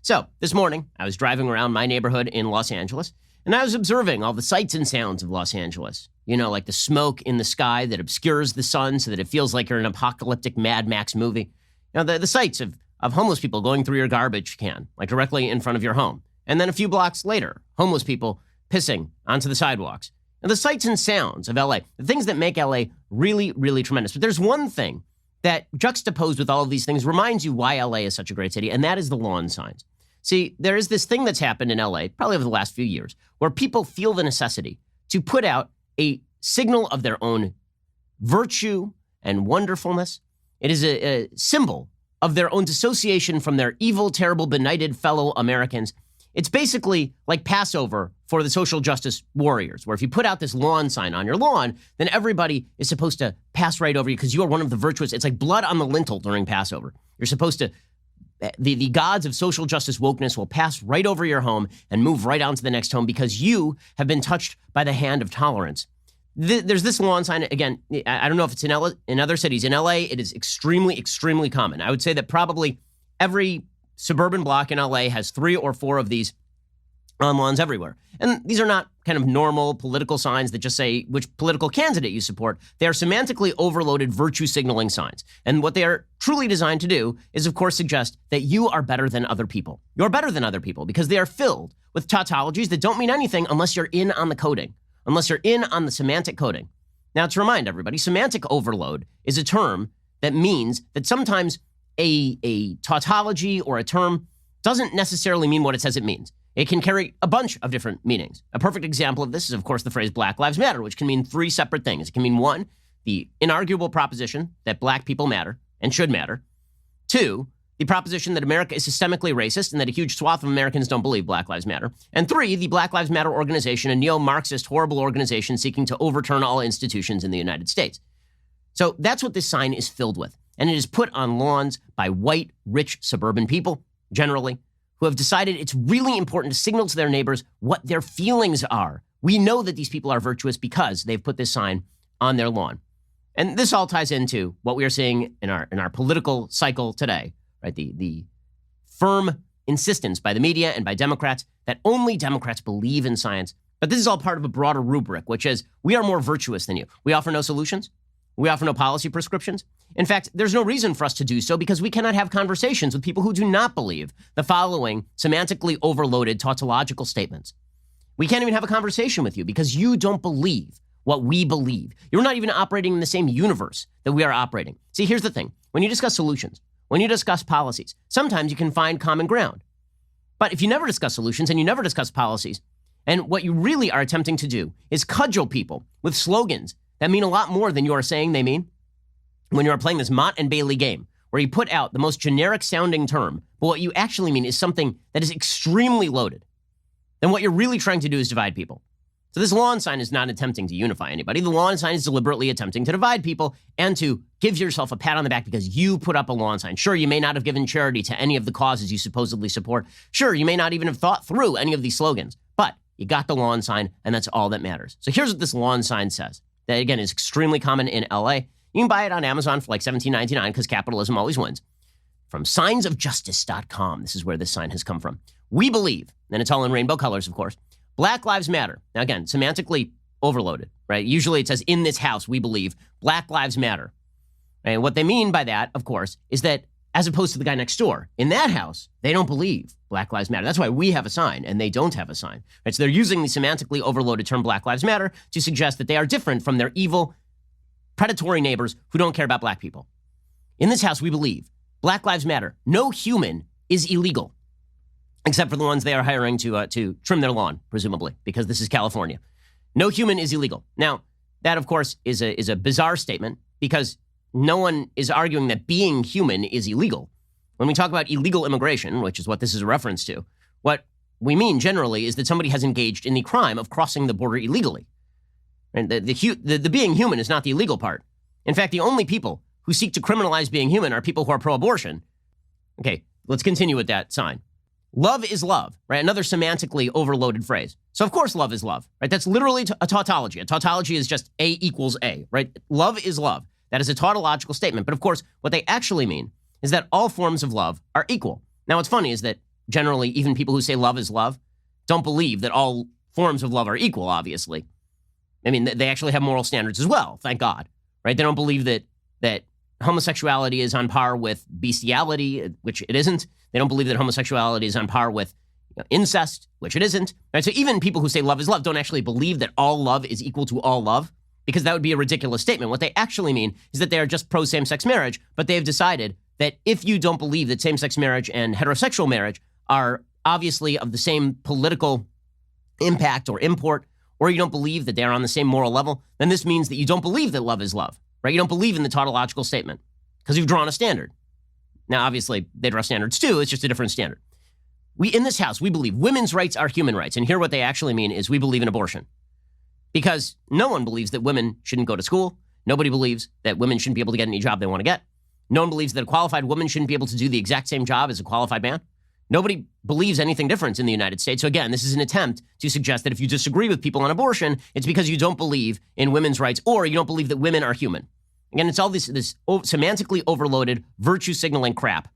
So this morning, I was driving around my neighborhood in Los Angeles, and I was observing all the sights and sounds of Los Angeles. You know, like the smoke in the sky that obscures the sun so that it feels like you're in an apocalyptic Mad Max movie. You know, the sights of homeless people going through your garbage can, like directly in front of your home. And then a few blocks later, homeless people pissing onto the sidewalks. And the sights and sounds of LA, the things that make LA really, really tremendous. But there's one thing that juxtaposed with all of these things reminds you why LA is such a great city, and that is the lawn signs. See, there is this thing that's happened in LA, probably over the last few years, where people feel the necessity to put out a signal of their own virtue and wonderfulness. It is a symbol of their own dissociation from their evil, terrible, benighted fellow Americans. It's basically like Passover for the social justice warriors, where if you put out this lawn sign on your lawn, then everybody is supposed to pass right over you because you are one of the virtuous. It's like blood on the lintel during Passover. You're supposed to, the gods of social justice wokeness will pass right over your home and move right on to the next home because you have been touched by the hand of tolerance. There's this lawn sign, again, I don't know if it's in other cities. In LA, it is extremely, extremely common. I would say that probably every suburban block in LA has 3 or 4 of these on lawns everywhere. And these are not kind of normal political signs that just say which political candidate you support. They are semantically overloaded virtue signaling signs. And what they are truly designed to do is, of course, suggest that you are better than other people. You're better than other people because they are filled with tautologies that don't mean anything unless you're in on the coding, unless you're in on the semantic coding. Now, to remind everybody, semantic overload is a term that means that sometimes a tautology or a term doesn't necessarily mean what it says it means. It can carry a bunch of different meanings. A perfect example of this is, of course, the phrase Black Lives Matter, which can mean 3 separate things. It can mean 1, the inarguable proposition that black people matter and should matter. 2, the proposition that America is systemically racist and that a huge swath of Americans don't believe Black Lives Matter. And 3, the Black Lives Matter organization, a neo-Marxist, horrible organization seeking to overturn all institutions in the United States. So that's what this sign is filled with. And it is put on lawns by white, rich, suburban people, generally, who have decided it's really important to signal to their neighbors what their feelings are. We know that these people are virtuous because they've put this sign on their lawn. And this all ties into what we are seeing in our political cycle today, right? The firm insistence by the media and by Democrats that only Democrats believe in science. But this is all part of a broader rubric, which is we are more virtuous than you. We offer no solutions. We offer no policy prescriptions. In fact, there's no reason for us to do so because we cannot have conversations with people who do not believe the following semantically overloaded tautological statements. We can't even have a conversation with you because you don't believe what we believe. You're not even operating in the same universe that we are operating. See, here's the thing. When you discuss solutions, when you discuss policies, sometimes you can find common ground. But if you never discuss solutions and you never discuss policies, and what you really are attempting to do is cudgel people with slogans that mean a lot more than you are saying they mean, when you are playing this Mott and Bailey game, where you put out the most generic sounding term, but what you actually mean is something that is extremely loaded, then what you're really trying to do is divide people. So this lawn sign is not attempting to unify anybody. The lawn sign is deliberately attempting to divide people and to give yourself a pat on the back because you put up a lawn sign. Sure, you may not have given charity to any of the causes you supposedly support. Sure, you may not even have thought through any of these slogans, but you got the lawn sign, and that's all that matters. So here's what this lawn sign says. That, again, is extremely common in LA. You can buy it on Amazon for like $17.99 because capitalism always wins. From signsofjustice.com, this is where this sign has come from. We believe, and it's all in rainbow colors, of course, Black Lives Matter. Now, again, semantically overloaded, right? Usually it says, in this house, we believe Black Lives Matter. And what they mean by that, of course, is that as opposed to the guy next door, in that house, they don't believe Black Lives Matter. That's why we have a sign and they don't have a sign. Right? So they're using the semantically overloaded term Black Lives Matter to suggest that they are different from their evil, predatory neighbors who don't care about black people. In this house, we believe Black Lives Matter. No human is illegal, except for the ones they are hiring to trim their lawn, presumably, because this is California. No human is illegal. Now, that, of course, is a bizarre statement because no one is arguing that being human is illegal. When we talk about illegal immigration, which is what this is a reference to, what we mean generally is that somebody has engaged in the crime of crossing the border illegally. And the being human is not the illegal part. In fact, the only people who seek to criminalize being human are people who are pro-abortion. Okay, let's continue with that sign. Love is love, right? Another semantically overloaded phrase. So of course love is love, right? That's literally a tautology. A tautology is just A equals A, right? Love is love. That is a tautological statement. But of course, what they actually mean is that all forms of love are equal. Now, what's funny is that generally, even people who say love is love, don't believe that all forms of love are equal, obviously. I mean, they actually have moral standards as well, thank God, right? They don't believe that homosexuality is on par with bestiality, which it isn't. They don't believe that homosexuality is on par with incest, which it isn't. Right? So even people who say love is love don't actually believe that all love is equal to all love, because that would be a ridiculous statement. What they actually mean is that they are just pro same-sex marriage, but they have decided that if you don't believe that same-sex marriage and heterosexual marriage are obviously of the same political impact or import, or you don't believe that they're on the same moral level, then this means that you don't believe that love is love, right? You don't believe in the tautological statement because you've drawn a standard. Now, obviously, they draw standards too. It's just a different standard. In this house, we believe women's rights are human rights. And here what they actually mean is we believe in abortion. Because no one believes that women shouldn't go to school. Nobody believes that women shouldn't be able to get any job they want to get. No one believes that a qualified woman shouldn't be able to do the exact same job as a qualified man. Nobody believes anything different in the United States. So again, this is an attempt to suggest that if you disagree with people on abortion, it's because you don't believe in women's rights or you don't believe that women are human. Again, it's all this semantically overloaded virtue signaling crap.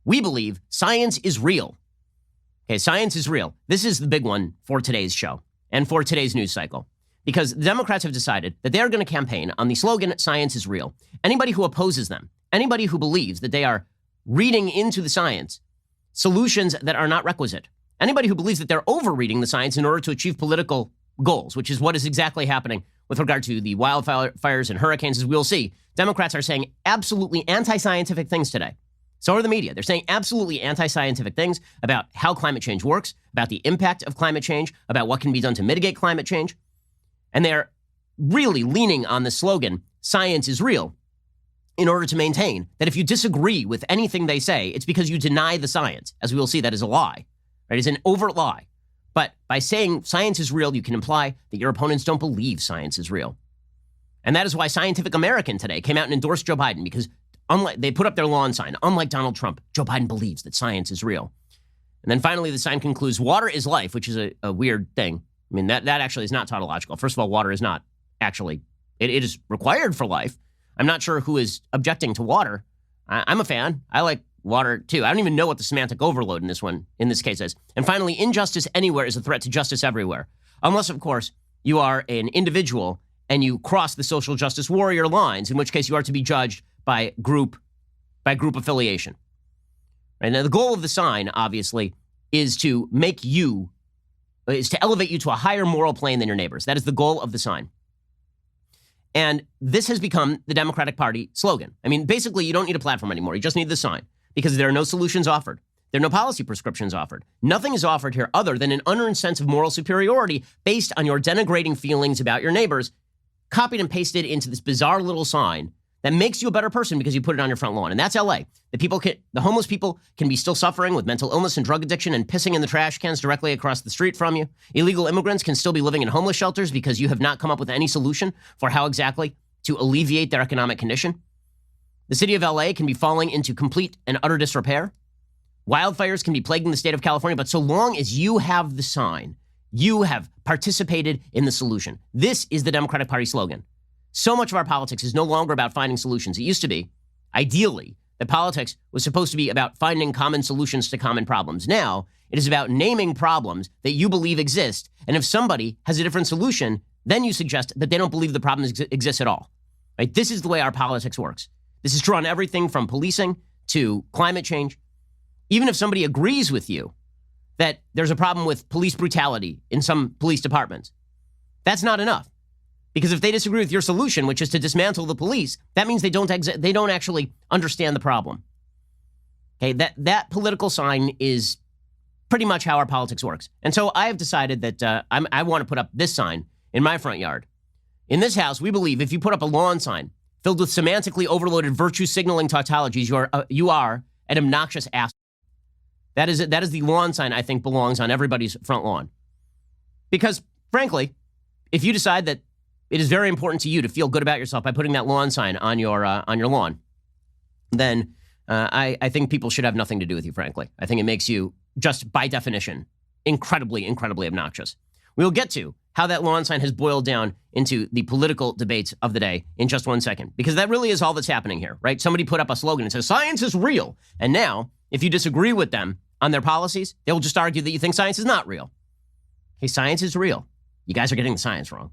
We believe science is real. Okay, science is real. This is the big one for today's show and for today's news cycle. Because the Democrats have decided that they are going to campaign on the slogan, science is real. Anybody who opposes them, anybody who believes that they are reading into the science solutions that are not requisite, anybody who believes that they're overreading the science in order to achieve political goals, which is what is exactly happening with regard to the wildfires and hurricanes, as we'll see, Democrats are saying absolutely anti-scientific things today. So are the media. They're saying absolutely anti-scientific things about how climate change works, about the impact of climate change, about what can be done to mitigate climate change. And they're really leaning on the slogan, science is real, in order to maintain that if you disagree with anything they say, it's because you deny the science. As we will see, that is a lie. Right? It's an overt lie. But by saying science is real, you can imply that your opponents don't believe science is real. And that is why Scientific American today came out and endorsed Joe Biden, because they put up their lawn sign. Unlike Donald Trump, Joe Biden believes that science is real. And then finally, the sign concludes, water is life, which is a weird thing. I mean, that actually is not tautological. First of all, water is not actually, it is required for life. I'm not sure who is objecting to water. I'm a fan. I like water too. I don't even know what the semantic overload in this case is. And finally, injustice anywhere is a threat to justice everywhere. Unless, of course, you are an individual and you cross the social justice warrior lines, in which case you are to be judged by group affiliation. Right? Now, the goal of the sign, obviously, is to elevate you to a higher moral plane than your neighbors. That is the goal of the sign. And this has become the Democratic Party slogan. I mean, basically, you don't need a platform anymore. You just need the sign, because there are no solutions offered. There are no policy prescriptions offered. Nothing is offered here other than an unearned sense of moral superiority based on your denigrating feelings about your neighbors, copied and pasted into this bizarre little sign that makes you a better person because you put it on your front lawn. And that's LA. The homeless people can be still suffering with mental illness and drug addiction and pissing in the trash cans directly across the street from you. Illegal immigrants can still be living in homeless shelters because you have not come up with any solution for how exactly to alleviate their economic condition. The city of LA can be falling into complete and utter disrepair. Wildfires can be plaguing the state of California, but so long as you have the sign, you have participated in the solution. This is the Democratic Party slogan. So much of our politics is no longer about finding solutions. It used to be, ideally, that politics was supposed to be about finding common solutions to common problems. Now, it is about naming problems that you believe exist. And if somebody has a different solution, then you suggest that they don't believe the problem exists at all. Right? This is the way our politics works. This is true on everything from policing to climate change. Even if somebody agrees with you that there's a problem with police brutality in some police departments, that's not enough. Because if they disagree with your solution, which is to dismantle the police, that means they don't actually understand the problem. Okay, that political sign is pretty much how our politics works. And so I have decided that I want to put up this sign in my front yard. In this house, we believe if you put up a lawn sign filled with semantically overloaded virtue signaling tautologies, you are an obnoxious ass. That is the lawn sign I think belongs on everybody's front lawn. Because, frankly, if you decide that it is very important to you to feel good about yourself by putting that lawn sign on your lawn, then I think people should have nothing to do with you, frankly. I think it makes you, just by definition, incredibly, incredibly obnoxious. We'll get to how that lawn sign has boiled down into the political debates of the day in just 1 second, because that really is all that's happening here, right? Somebody put up a slogan that says, science is real. And now, if you disagree with them on their policies, they will just argue that you think science is not real. Okay, science is real. You guys are getting the science wrong.